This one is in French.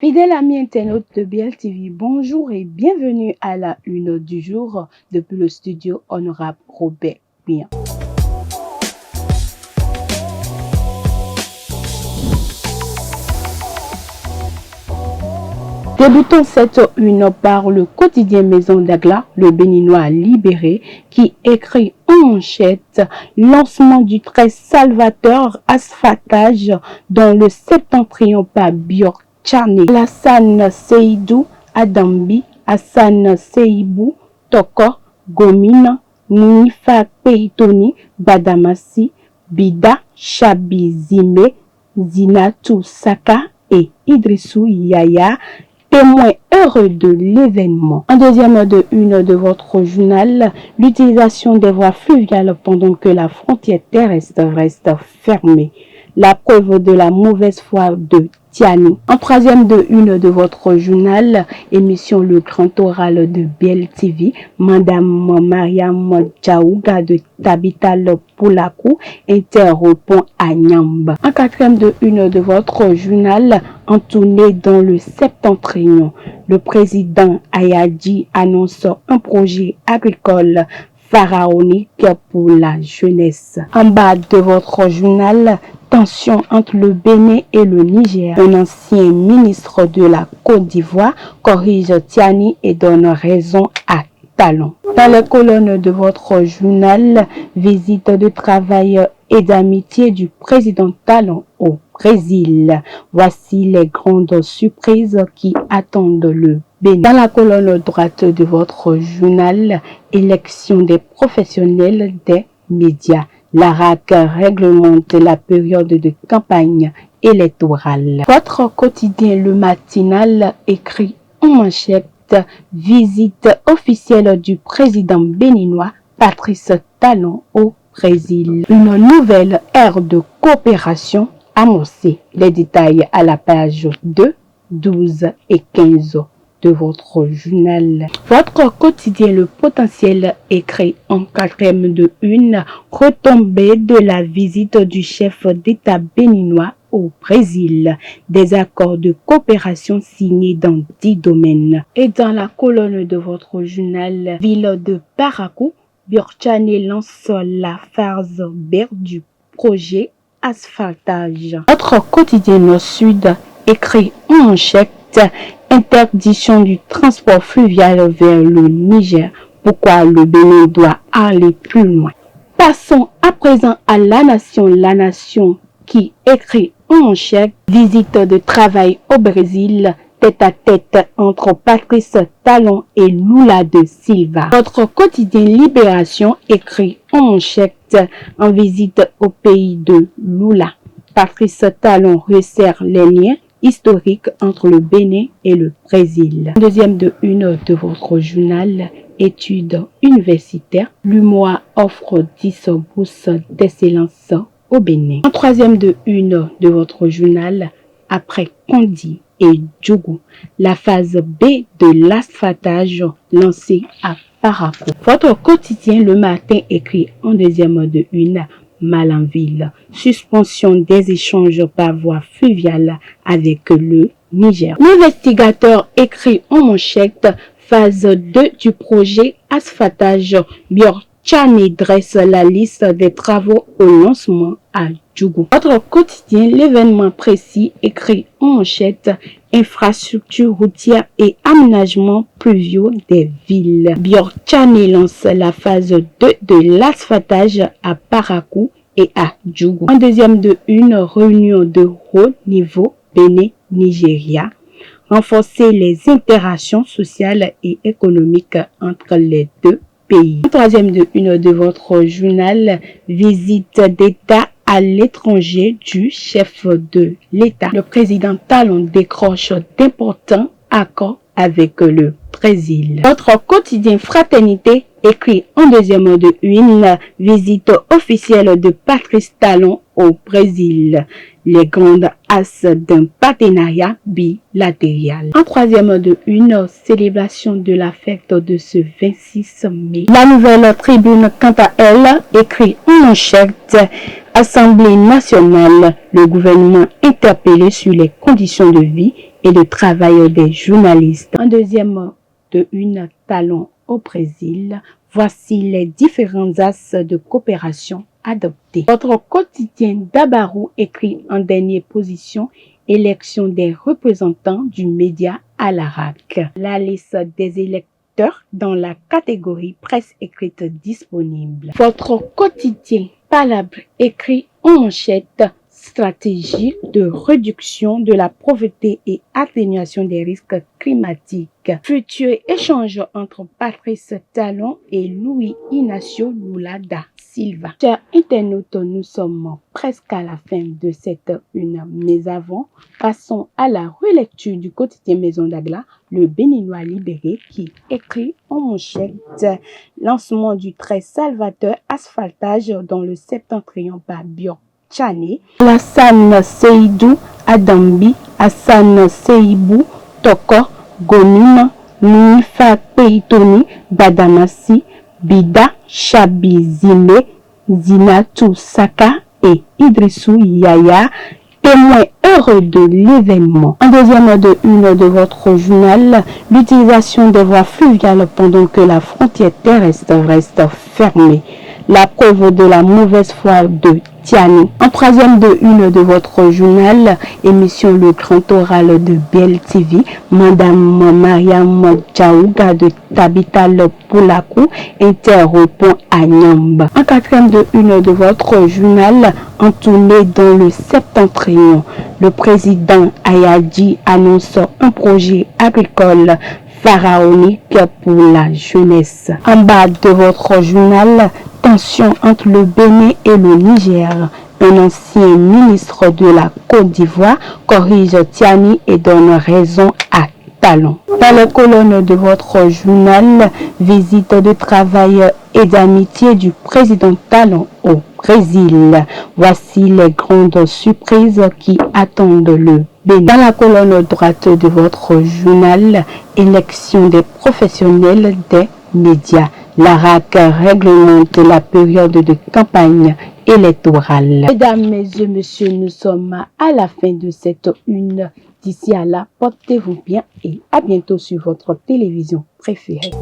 Fidèles amis internautes de BLTV, bonjour et bienvenue à la une du jour depuis le studio Honorable Robert Bien. Débutons cette une par le quotidien Maison d'Agla, le béninois libéré, qui écrit en manchette « Lancement du très salvateur asphaltage dans le septentrion par Biorchane ». Alassane Seydou Adambi, Hassan Seibou, Toko, Gomina, Nifa Peitoni, Badamasi, Bida, Chabizime, Zinatou Saka et Idrissou Yaya, témoins heureux de l'événement. En deuxième de une de votre journal, l'utilisation des voies fluviales pendant que la frontière terrestre reste fermée. La preuve de la mauvaise foi de Tiani. En troisième de une de votre journal, émission Le Grand Oral de BLTV, Madame Mariam Djaouga de Tabital Poulakou interrépond à Nyamba. En quatrième de une de votre journal, en tournée dans le septentrion, le président Ayadji annonce un projet agricole pharaonique pour la jeunesse. En bas de votre journal, tension entre le Bénin et le Niger. Un ancien ministre de la Côte d'Ivoire corrige Tiani et donne raison à Talon. Dans les colonnes de votre journal, visite de travail et d'amitié du président Talon au Brésil. Voici les grandes surprises qui attendent le Bénin. Dans la colonne droite de votre journal, élection des professionnels des médias. L'ARAC réglemente la période de campagne électorale. Votre quotidien Le Matinal écrit en manchette « Visite officielle du président béninois Patrice Talon au Brésil ». Une nouvelle ère de coopération annoncée. Les détails à la page 2, 12 et 15 de votre journal. Votre quotidien Le Potentiel écrit en quatrième de une, retombée de la visite du chef d'État béninois au Brésil. Des accords de coopération signés dans 10 domaines. Et dans la colonne de votre journal, ville de Parakou, Biorchane lance la phase B du projet asphaltage. Votre quotidien Nord Sud écrit en manchette interdiction du transport fluvial vers le Niger. Pourquoi le Bénin doit aller plus loin? Passons à présent à La Nation qui écrit en manchette visite de travail au Brésil, tête à tête entre Patrice Talon et Lula de Silva. Votre quotidien Libération écrit en manchette en visite au pays de Lula. Patrice Talon resserre les liens historique entre le Bénin et le Brésil. Deuxième de une de votre journal, études universitaires, l'UMOA offre 10 bourses d'excellence au Bénin. En troisième de une de votre journal, après Kondi et Djougou, la phase B de l'asphaltage lancée à Parakou. Votre quotidien Le Matin écrit en deuxième de une, Malanville, suspension des échanges par voie fluviale avec le Niger. L'investigateur écrit en manchette phase 2 du projet asphaltage. Biorchane dresse la liste des travaux au lancement à Djougou. Votre quotidien L'événement précis écrit en manchette infrastructure routière et aménagement pluviaux des villes. Biorchane lance la phase 2 de l'asphaltage à Parakou et à Djougou. En deuxième de une, réunion de haut niveau Bénin-Nigeria. Renforcer les interactions sociales et économiques entre les deux pays. En troisième de une de votre journal, visite d'État à l'étranger du chef de l'État. Le président Talon décroche d'importants accords avec le Brésil. Votre quotidien Fraternité écrit en deuxième de une, visite officielle de Patrice Talon au Brésil. Les grandes as d'un partenariat bilatéral. En troisième de une, célébration de la fête de ce 26 mai. La Nouvelle Tribune, quant à elle, écrit en manchette Assemblée nationale, le gouvernement interpellé sur les conditions de vie et le travail des journalistes. En deuxième de une, Talon au Brésil. Voici les différents axes de coopération adoptés. Votre quotidien Dabarou écrit en dernière position élection des représentants du média à l'ARAC. La liste des électeurs dans la catégorie presse écrite disponible. Votre quotidien Palabre écrit en manchette stratégie de réduction de la pauvreté et atténuation des risques climatiques. Futur échange entre Patrice Talon et Louis Ignacio Lula da Silva. Chers internautes, nous sommes presque à la fin de cette une, mais avant, passons à la relecture du quotidien Maison d'Agla, le Béninois libéré, qui écrit en manchette lancement du très salvateur asphaltage dans le septentrion par Bior Tchané, Alassane Seydou Adambi, Hassan Seibou, Toko, Gonim, Nifa Peitoni, Badamasi, Bida, Chabizime, Zinatou Saka et Idrissou Yaya, témoins heureux de l'événement. En deuxième de une de votre journal, l'utilisation des voies fluviales pendant que la frontière terrestre reste fermée. La preuve de la mauvaise foi de Tiani. En troisième de une de votre journal, émission Le Grand Oral de BLTV, Madame Mariam Djaouga de Tabital Poulakou interrepond à Nyamba. En quatrième de une de votre journal, entouré dans le septentrion, le président Ayadji annonce un projet agricole pharaonique pour la jeunesse. En bas de votre journal, tension entre le Bénin et le Niger. Un ancien ministre de la Côte d'Ivoire corrige Tiani et donne raison à Talon. Dans les colonnes de votre journal, visite de travail et d'amitié du président Talon au Brésil. Voici les grandes surprises qui attendent le Bénin. Dans la colonne droite de votre journal, élection des professionnels des médias. L'ARAC réglemente la période de campagne électorale. Mesdames et messieurs, nous sommes à la fin de cette une. D'ici à là, portez-vous bien et à bientôt sur votre télévision préférée.